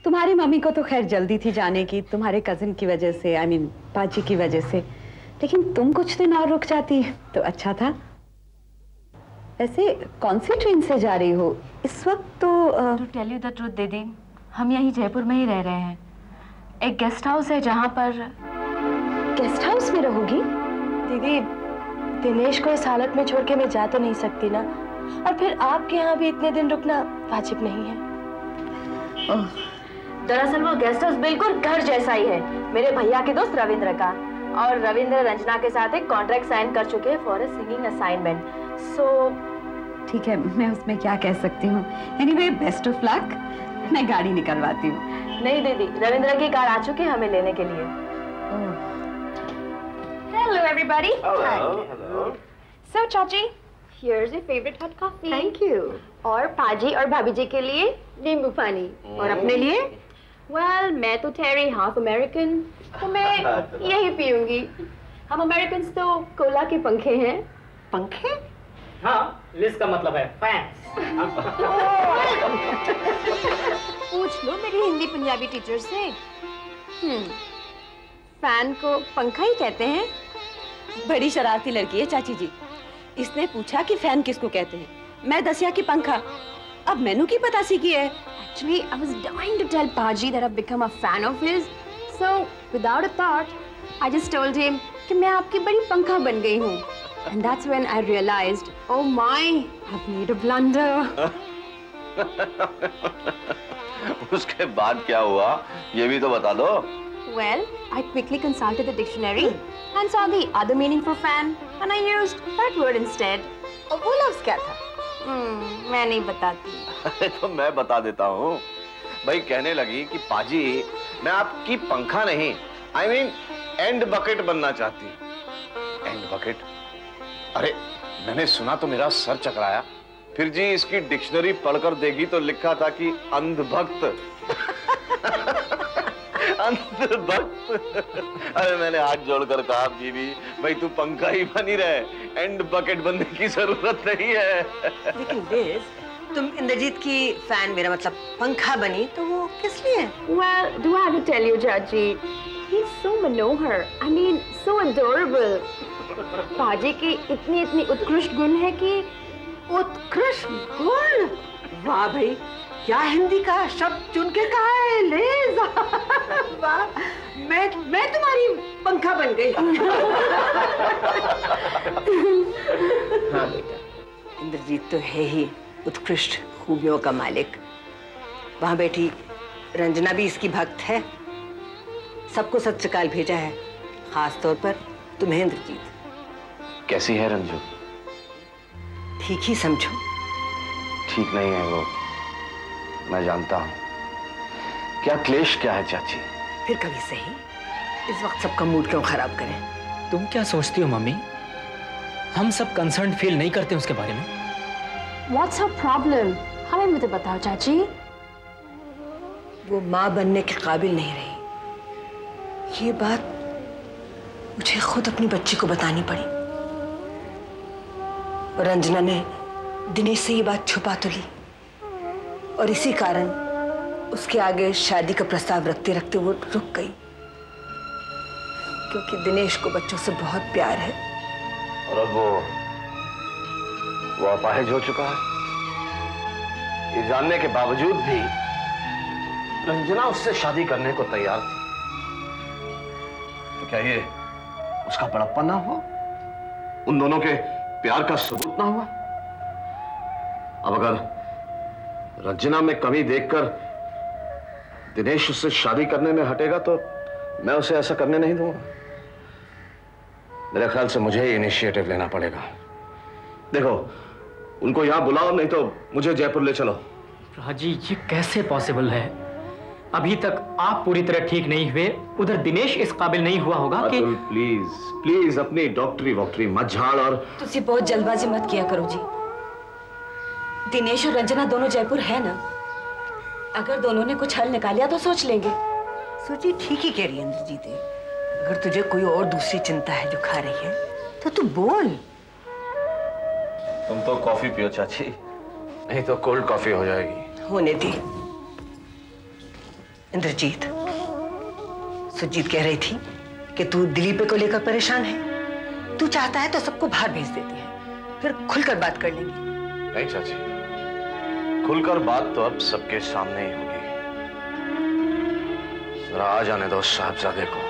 तुम्हारी मम्मी को तो खैर जल्दी थी जाने की, तुम्हारे कजिन की वजह से, आई मीन पाची की वजह से, लेकिन तुम कुछ दिन और रुक जाती तो अच्छा था। वैसे कौन सी ट्रेन से जा रही हो इस वक्त? तो टेल यू द ट्रुथ दीदी, हम यहीं जयपुर में ही रह रहे हैं। एक गेस्ट हाउस है जहाँ पर। गेस्ट हाउस में रहोगी? दीदी, दिनेश को इस हालत में छोड़ के मैं जा तो नहीं सकती ना, और फिर आपके यहाँ भी इतने दिन रुकना वाजिब नहीं है। दरअसल वो गेस्ट हाउस बिल्कुल घर जैसा ही है, मेरे भैया के दोस्त रविंद्र का, और रविंद्र रंजना के साथ एक कॉन्ट्रैक्ट साइन कर चुके हैं फॉर अ सिंगिंग असाइनमेंट। सो ठीक है, मैं उसमें क्या कह सकती हूँ। एनीवे बेस्ट ऑफ लक, मैं गाड़ी निकलवाती हूँ। नहीं दीदी, रविंद्र की कार आ चुकी है हमें लेने के लिए। Hello everybody. Hello. Hello. So चाची, here's your favorite hot coffee. Thank you. और पाजी और भाभी जी के लिए नींबू पानी। और अपने लिए? Well, मैं तो ठहरी हाफ अमेरिकन, तो मैं यही पीऊंगी। हम अमेरिकन तो कोला के पंखे हैं। पंखे? हाँ, लिस का मतलब है फैंस। पूछ लो मेरी हिंदी पंजाबी टीचर से। फैन को पंखा ही कहते हैं। बड़ी शरारती लड़की है चाची जी। इसने पूछा कि फैन किसको कहते हैं, मैं दसिया कि पंखा। अब मैनू की पता सी की है। Actually, I was dying to tell Paji that I've become a fan of his. So, without a thought, I just told him कि मैं आपकी बड़ी पंखा बन गई हूँ. And that's when I realized, oh my, I've made a blunder. उसके बाद क्या हुआ, ये भी तो बता दो। Well, I quickly consulted the dictionary and saw the other meaning for fan, and I used that word instead. और वो लफ्ज़ क्या था? मैं नहीं बताती। अरे तो मैं बता देता हूँ। भाई कहने लगी कि पाजी, मैं आपकी पंखा नहीं, I mean एंड बकेट बनना चाहती हूँ। And bucket? अरे मैंने सुना तो मेरा सर चकराया। फिर जी इसकी डिक्शनरी पढ़कर देखी तो लिखा था कि अंधभक्त। अंधभक्त। अरे मैंने हाथ जोड़कर कहा बीवी, भाई तू पंखा ही बनी रहे, एंड बकेट बनने की जरूरत नहीं है। लेकिन लिज, तुम इंद्रजीत की फैन, मेरा मतलब पंखा बनी, तो वो किस लिए? Well, do I have to tell you, Chachi? He's so manohar. I mean, so adorable. पाजी की इतनी उत्कृष्ट गुण है कि उत्कृष्ट गुण? वाह भाई, क्या हिंदी का शब्द चुन के कहा है लिज। वाह, मैं तुम्हारी पंखा बन गई। हाँ बेटा, इंद्रजीत तो है ही उत्कृष्ट खूबियों का मालिक। वहां बैठी रंजना भी इसकी भक्त है। सबको सत श्रीकाल भेजा है, खास तौर पर तुम्हें इंद्रजीत। कैसी है रंजू? ठीक ही समझो। ठीक नहीं है वो, मैं जानता हूँ। क्या क्लेश क्या है चाची? फिर कभी सही, इस वक्त सबका मूड क्यों खराब करें? तुम क्या सोचती हो मम्मी? हम सब कंसर्न फील नहीं करते उसके बारे में? What's her problem? हमें मुझे बताओ चाची। वो माँ बनने के काबिल नहीं रही। ये बात मुझे खुद अपनी बच्ची को बतानी पड़ी। और रंजना ने दिनेश से ये बात छुपा तो ली, और इसी कारण उसके आगे शादी का प्रस्ताव रखते रखते वो रुक गई, क्योंकि दिनेश को बच्चों से बहुत प्यार है। और अब वो अपाहिज हो चुका है। ये जानने के बावजूद भी रंजना उससे शादी करने को तैयार थी। तो क्या ये उसका बड़प्पन ना हुआ? उन दोनों के प्यार का सबूत ना हुआ? अब अगर रंजना में कमी देखकर दिनेश उससे शादी करने में हटेगा तो मैं उसे ऐसा करने नहीं दूंगा। मेरे ख्याल से मुझे ही इनिशिएटिव लेना पड़ेगा। देखो, उनको यहां बुलाओ, नहीं तो मुझे जयपुर ले चलो। राजी, ये कैसे पॉसिबल है? अभी तक आप पूरी तरह ठीक नहीं हुए, उधर दिनेश इस काबिल नहीं हुआ होगा कि... प्लीज प्लीज अपनी डॉक्टरी वॉक्टरी मत झाड़। और तुझे बहुत जल्दबाजी मत किया करो जी। दिनेश और रंजना दोनों जयपुर है ना, अगर दोनों ने कुछ हल निकालिया तो सोच लेंगे। सोची ठीक ही कह रही है इंद्रजीत। अगर तुझे कोई और दूसरी चिंता है जो खा रही है तो तू बोल। तुम तो कॉफी पियो चाची, नहीं तो कोल्ड कॉफी हो जाएगी। होने दी। इंद्रजीत, सुजीत कह रही थी कि तू दिलीप को लेकर परेशान है। तू चाहता है तो सबको बाहर भेज देती है, फिर खुलकर बात कर लेंगी। नहीं चाची, खुलकर बात तो अब सबके सामने ही होगी। जरा आ जाने दो साहबजादे को।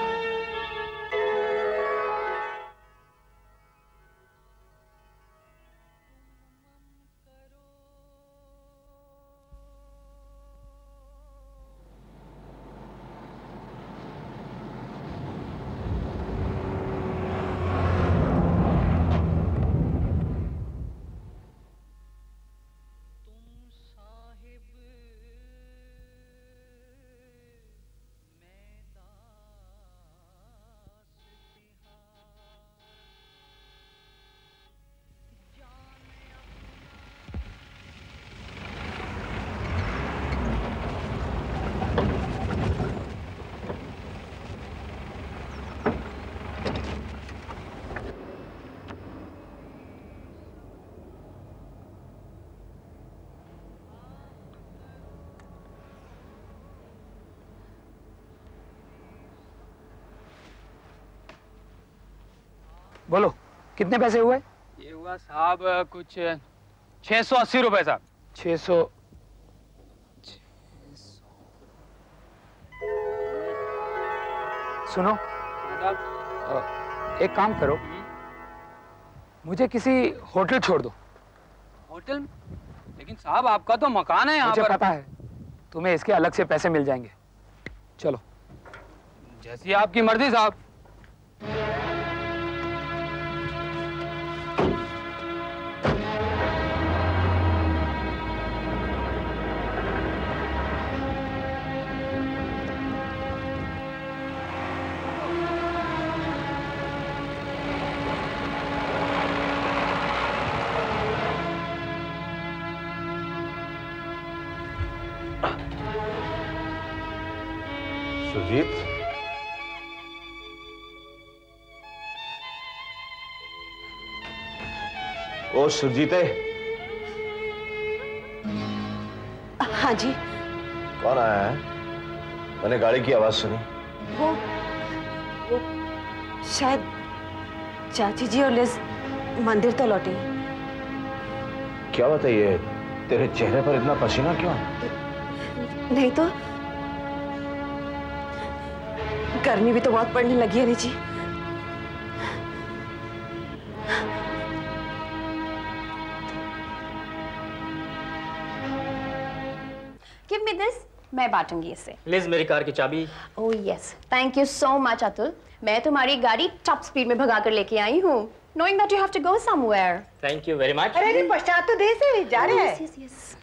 बोलो कितने पैसे हुए? ये हुआ साहब कुछ 680 रुपए साहब। 600। सुनो, एक काम करो, मुझे किसी होटल छोड़ दो। होटल? लेकिन साहब आपका तो मकान है यहाँ पर। मुझे पता है, तुम्हें इसके अलग से पैसे मिल जाएंगे। चलो। जैसी आपकी मर्जी साहब। सुजीत, ओ सुजीत है? हाँ जी। कौन आया है? मैंने गाड़ी की आवाज सुनी। वो शायद चाची जी और लिज मंदिर तो लौटी। क्या बात है, ये तेरे चेहरे पर इतना पसीना क्यों? नहीं तो गर्मी भी तो बहुत पड़ने लगी है नी जी। Give me this, मैं बांटूंगी इसे। लिज, मेरी कार की चाबी। Oh yes, thank you so much Atul. मैं तुम्हारी गाड़ी टॉप स्पीड में भगा कर लेके आई हूँ, knowing that you have to go somewhere. Thank you very much. अरे पश्चात तो दे से जा रहे हैं। Yes, yes, yes.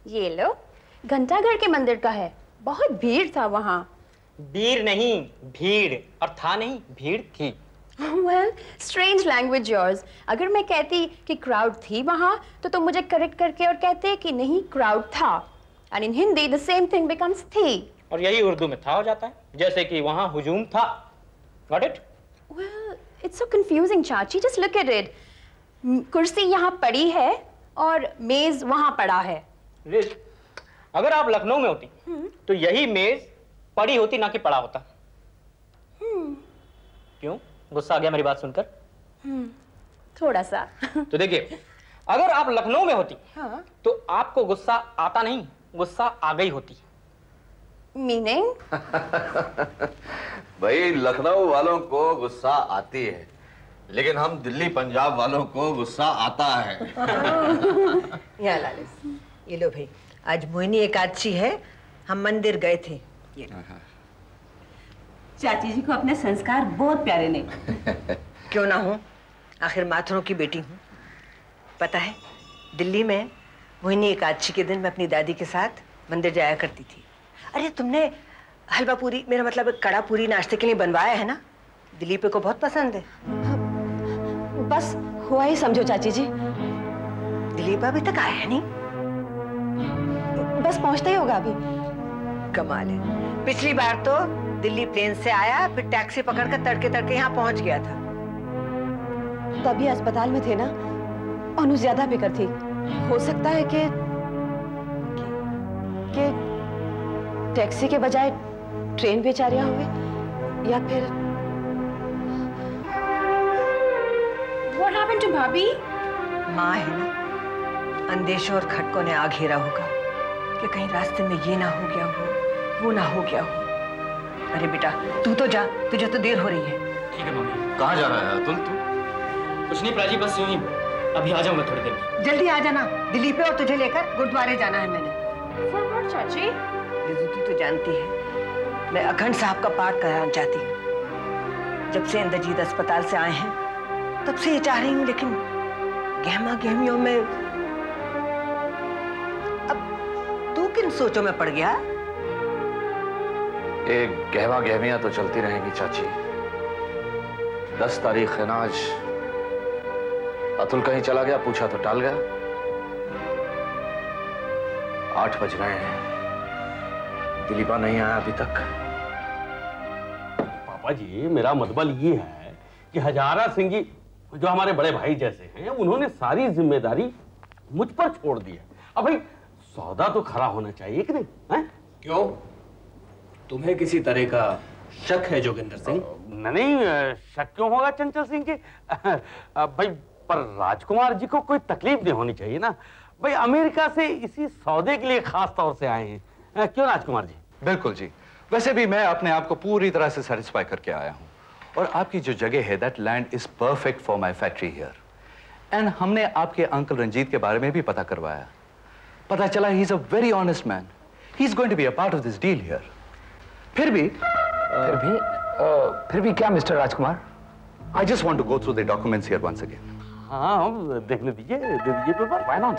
ये लो, घंटाघर के मंदिर का है, बहुत भीड़ था वहाँ। भीड़ नहीं, भीड़, और था नहीं, भीड़ थी। Well, strange language yours. अगर मैं कहती कि क्राउड थी वहाँ, तो तुम मुझे करेक्ट करके और कहते कि नहीं क्राउड था। And in Hindi, the same thing becomes थी। और यही उर्दू में था हो जाता है, जैसे कि वहाँ हुजूम था। Got it? Well, it's so confusing, चाची. Just look at it. कुर्सी यहाँ पड़ी है और मेज वहाँ पड़ा है। लिज, अगर आप लखनऊ में होती, तो यही मेज पड़ी होती ना कि पड़ा होता। क्यों? गुस्सा आ गया मेरी बात सुनकर? थोड़ा सा। तो देखिए, अगर आप लखनऊ में होती, हाँ? तो आपको गुस्सा आता नहीं, गुस्सा आ गई होती। Meaning? भाई, लखनऊ वालों को गुस्सा आती है, लेकिन हम दिल्ली पंजाब वालों को गुस्सा आता है। यहाँ लालिस, ये लो भाई, आज मोहिनी एकादशी है, हम मंदिर गए थे। ये चाची जी को अपने संस्कार बहुत प्यारे नहीं। क्यों ना हो, आखिर माथुरों की बेटी हूँ। पता है, दिल्ली में मोहिनी एकादशी के दिन मैं अपनी दादी के साथ मंदिर जाया करती थी। अरे तुमने हलवा पूरी, मेरा मतलब कड़ा पूरी नाश्ते के लिए बनवाया है ना? दिलीप को बहुत पसंद है। बस हुआ ही समझो चाची जी। दिलीप अभी तक आया है नहीं? बस पहुंचता ही होगा अभी। कमाल है, पिछली बार तो दिल्ली प्लेन से आया, फिर टैक्सी पकड़कर तड़के तड़के यहाँ पहुंच गया था। तभी अस्पताल में थे ना, अनु ज्यादा फिक्र थी। हो सकता है कि टैक्सी के बजाय ट्रेन पे जा रहा होगे या फिर What happened to भाभी? माँ है ना, अंदेशों और खटकों ने आ घेरा होगा कि कहीं रास्ते में ये ना हो गया हो, वो ना हो गया हो। अरे बेटा तू तो जा, तुझे तो देर हो रही है। ठीक है मम्मी। कहाँ जा रहा है अतुल तू? कुछ नहीं प्राची, बस यूं ही अभी आ जाऊंगा थोड़ी देर में। जल्दी आ जाना, दिलीप और तुझे लेकर गुरुद्वारे जाना है मैंने। For what, चाची? तू तो जानती है मैं अखंड साहब का पाठ कराना चाहती हूँ। जब से इंद्रजीत अस्पताल से आए हैं तब से ये चाह रही हूँ, लेकिन गहमा गहमियों में अब तू किन सोचों में पड़ गया? एक गहमा गहमियां तो चलती रहेंगी चाची। 10 तारीख है ना आज। अतुल कहीं चला गया, पूछा तो टाल गया। 8 बज रहे हैं, दिलीपा नहीं आया अभी तक। पापा जी मेरा मतलब ये है कि हजारा सिंह जी जो हमारे बड़े भाई जैसे हैं, उन्होंने सारी जिम्मेदारी मुझ पर छोड़ दी है। अब भाई सौदा तो खरा होना चाहिए कि नहीं है? क्यों, तुम्हें किसी तरह का शक है जोगिंदर सिंह? नहीं, शक क्यों होगा चंचल सिंह के भाई, पर राजकुमार जी को कोई तकलीफ नहीं होनी चाहिए ना भाई। अमेरिका से इसी सौदे के लिए खास तौर से आए हैं, क्यों राजकुमार जी? बिल्कुल जी। वैसे भी मैं अपने आप को पूरी तरह से सेटिस्फाई करके आया हूं, और आपकी जो जगह है that land is perfect for my factory here. And हमने आपके अंकल रंजीत के बारे में भी पता करवाया। पता चला he is a very honest man, he is going to be a part of this deal here. फिर भी क्या mister Rajkumar? I just want to go through the documents here once again. हाँ देखने दीजिए, दे दीजिए paper. Why not?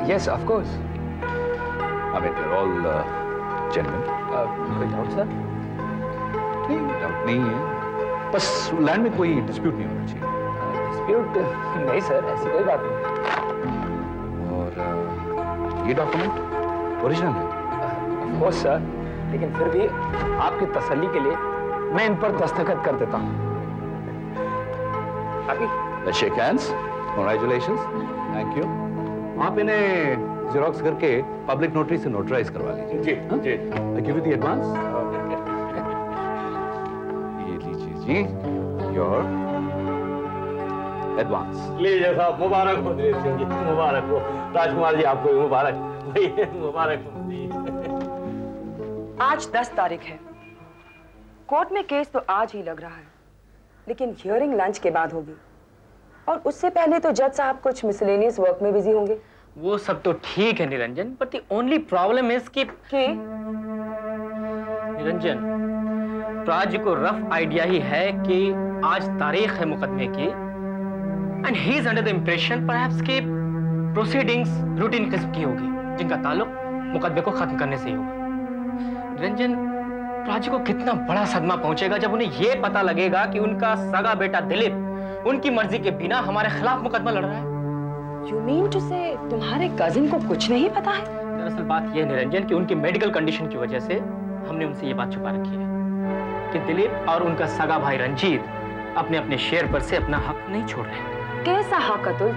Yes, of course. I mean, they're all genuine. कोई doubt sir? नहीं, डाउट नहीं है। बस लैंड में कोई डिस्प्यूट नहीं होना चाहिए। डिस्प्यूट नहीं सर, ऐसी कोई बात नहीं। और ये डॉक्यूमेंट ओरिजिनल है? ऑफ कोर्स सर, लेकिन फिर भी आपकी तसल्ली के लिए मैं इन पर दस्तखत कर देता हूँ। Let's shake hands. Congratulations. Thank you. आप इन्हें जेरोक्स करके पब्लिक नोटरी से नोटराइज करवा लीजिए। जी जी। I give you the advance. ये लीजिए जी, your advance. लीजिए साहब, मुबारक हो दिलीप सिंह जी, मुबारक हो। राजकुमार जी आपको भी मुबारक, मुबारक हो। आज 10 तारीख है। कोर्ट में केस तो आज ही लग रहा है, लेकिन हियरिंग लंच के बाद होगी, और उससे पहले तो जज साहब कुछ मिसलेनियस वर्क में बिजी होंगे। वो सब तो ठीक है Niranjan, but the only problem is कि निरंजन, प्राज को रफ आइडिया ही है कि आज तारीख है मुकदमे की, and he is under the impression perhaps कि प्रोसीडिंग्स रूटीन किस्म की होगी जिनका ताल्लुक मुकदमे को खत्म करने से ही होगा। निरंजन, प्राज को कितना बड़ा सदमा पहुंचेगा जब उन्हें यह पता लगेगा कि उनका सगा बेटा दिलीप उनकी मर्जी के बिना हमारे खिलाफ मुकदमा लड़ रहा है। You mean to say तुम्हारे कजिन को कुछ नहीं पता है? दरअसल बात यह निरंजन कि उनकी मेडिकल कंडीशन की वजह से हमने उनसे ये बात छुपा रखी है कि दिलीप और उनका सगा भाई रंजीत अपने अपने शेयर पर से अपना हक नहीं छोड़ रहे। कैसा हक अतुल?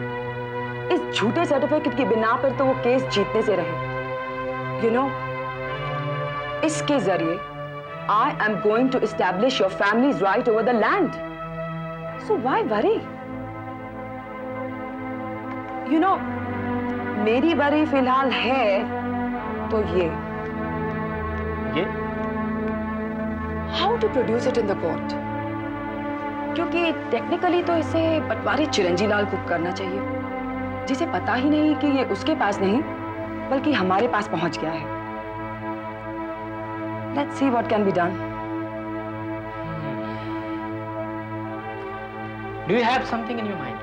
इस झूठे सर्टिफिकेट की बिना पर तो वो केस जीतने से रहे। You know, इसके जरिए I am going to establish your family's right over the land. So why worry? You know, मेरी वरी फिलहाल है तो ये How to produce it in the court? क्योंकि टेक्निकली तो इसे पटवारी चिरंजी लाल को करना चाहिए, जिसे पता ही नहीं कि ये उसके पास नहीं बल्कि हमारे पास पहुंच गया है। Let's see what can be done. Do you have something in your mind?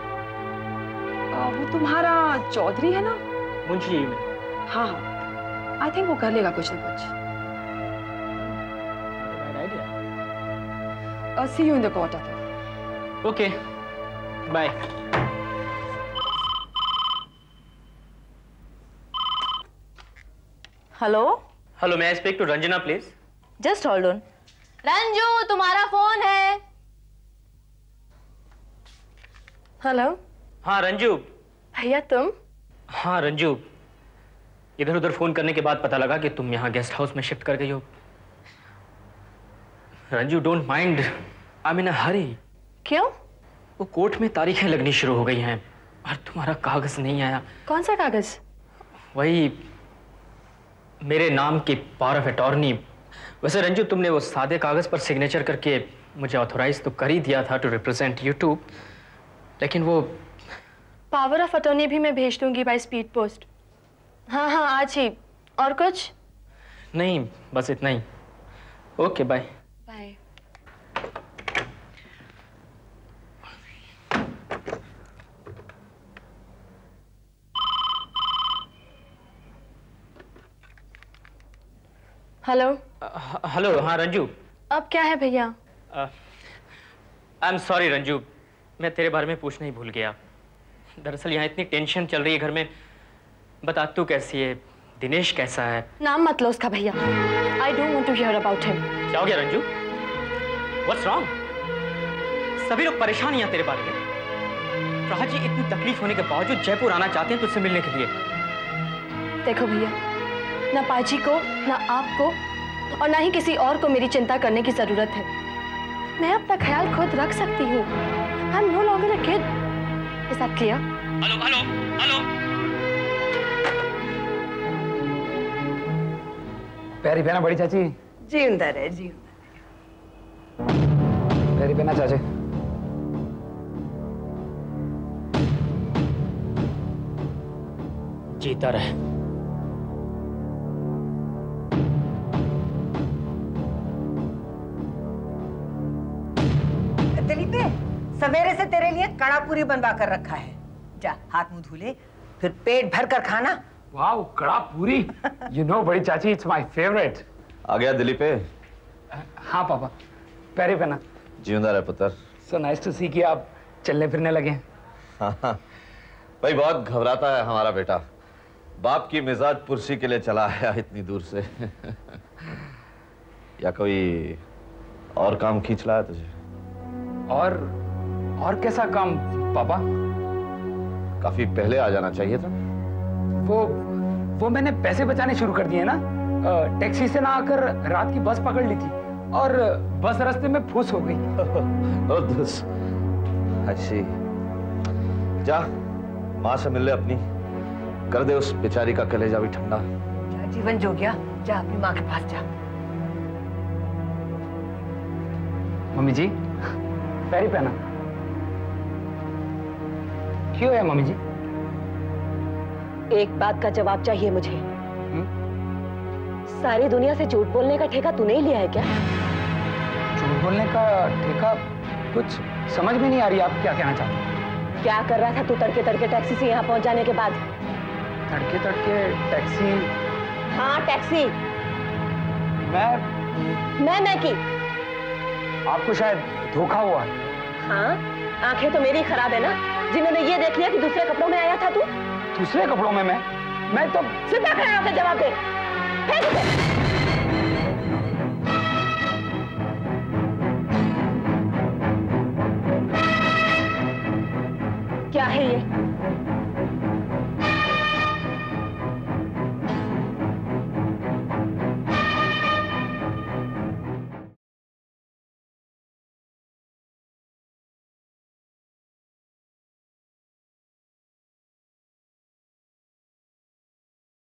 वो तुम्हारा चौधरी है ना? मुंशी में। हाँ, I think वो कर लेगा कुछ ना कुछ। See you in the court. Okay. Bye. Hello, hello, मैं speak to Ranjana please. Just hold on. Ranju, तुम्हारा फोन है। हेलो। हाँ रंजू। भैया तुम? हाँ रंजू, इधर उधर फोन करने के बाद पता लगा कि तुम यहाँ गेस्ट हाउस में शिफ्ट कर गई हो। Ranju, don't mind, I am in a hurry. क्यों? वो कोर्ट में तारीखें लगनी शुरू हो गई हैं और तुम्हारा कागज नहीं आया। कौन सा कागज? वही मेरे नाम की पावर ऑफ अटॉर्नी। वैसे रंजू, तुमने वो सादे कागज पर सिग्नेचर करके मुझे ऑथोराइज तो कर ही दिया था टू रिप्रेजेंट यू टू, लेकिन वो पावर ऑफ अटॉर्नी भी मैं भेज दूंगी बाय स्पीड पोस्ट। हाँ हाँ, आज ही। और कुछ नहीं, बस इतना ही। Okay, bye bye. Hello. Hello. हाँ रंजू। अब क्या है भैया? आई एम सॉरी रंजू, मैं तेरे बारे में पूछना ही भूल गया। दरअसल यहाँ इतनी टेंशन चल रही है घर में। बता, तू कैसी है? दिनेश कैसा है? नाम मत लो उसका भैया। I don't want to hear about him. क्या हो गया रंजू? What's wrong? सभी लोग परेशान हैं तेरे बारे में। प्राची इतनी तकलीफ होने के बावजूद जयपुर आना चाहते हैं तुझसे मिलने के लिए। देखो भैया, ना पाजी को, ना आपको और ना ही किसी और को मेरी चिंता करने की जरूरत है। मैं अपना ख्याल खुद रख सकती हूँ। I am no longer a kid. Is that clear? Hello hello hello. पैरी पहना बड़ी चाची। जिंदा रहे, जिंदा रहे। पैरी पहना चाची। जीता रहे। दिलीपे, सवेरे से तेरे लिए कड़ा पूरी बनवा कर रखा है। जा हाथ मुंह धुले, फिर पेट भर कर खाना। वाओ, कड़ा पूरी। यू नो बड़ी चाची, इट्स माय फेवरेट। आ गया दिलीपे? हाँ पापा, पैरी पहना। जिंदा रहे पुत्र। सो नाइस टू सी कि आप चलने फिरने लगे। हाँ भाई, बहुत घबराता है हमारा बेटा। बाप की मिजाज पुरसी के लिए चला आया इतनी दूर से। या कोई और काम खींच लाया तुझे? और कैसा काम पापा? काफी पहले आ जाना चाहिए था। वो मैंने पैसे बचाने शुरू कर दिए ना। टैक्सी से ना आकर रात की बस पकड़ ली थी और बस रास्ते में फूस हो गई। अच्छी। जा माँ से मिल ले अपनी, कर दे उस बेचारी का कलेजा भी ठंडा। जीवन जो गया, जा अपनी माँ के पास जा। मम्मी जी, पैरी पहना। क्यों है मम्मी जी? एक बात का जवाब चाहिए मुझे। सारी दुनिया से झूठ बोलने का ठेका तूने ही लिया है क्या? झूठ बोलने का ठेका? कुछ समझ में नहीं आ रही, आप क्या कहना चाहते हैं? क्या कर रहा था तू तड़के तड़के टैक्सी से यहाँ पहुंच जाने के बाद? तड़के तड़के टैक्सी? हाँ टैक्सी। मैं की। आपको शायद धोखा हुआ है। हाँ, आंखें तो मेरी खराब है ना, जिन्होंने ये देख लिया कि दूसरे कपड़ों में आया था तू। दूसरे कपड़ों में मैं तो सीधा खड़ा होकर जवाब दे। फेंक दे।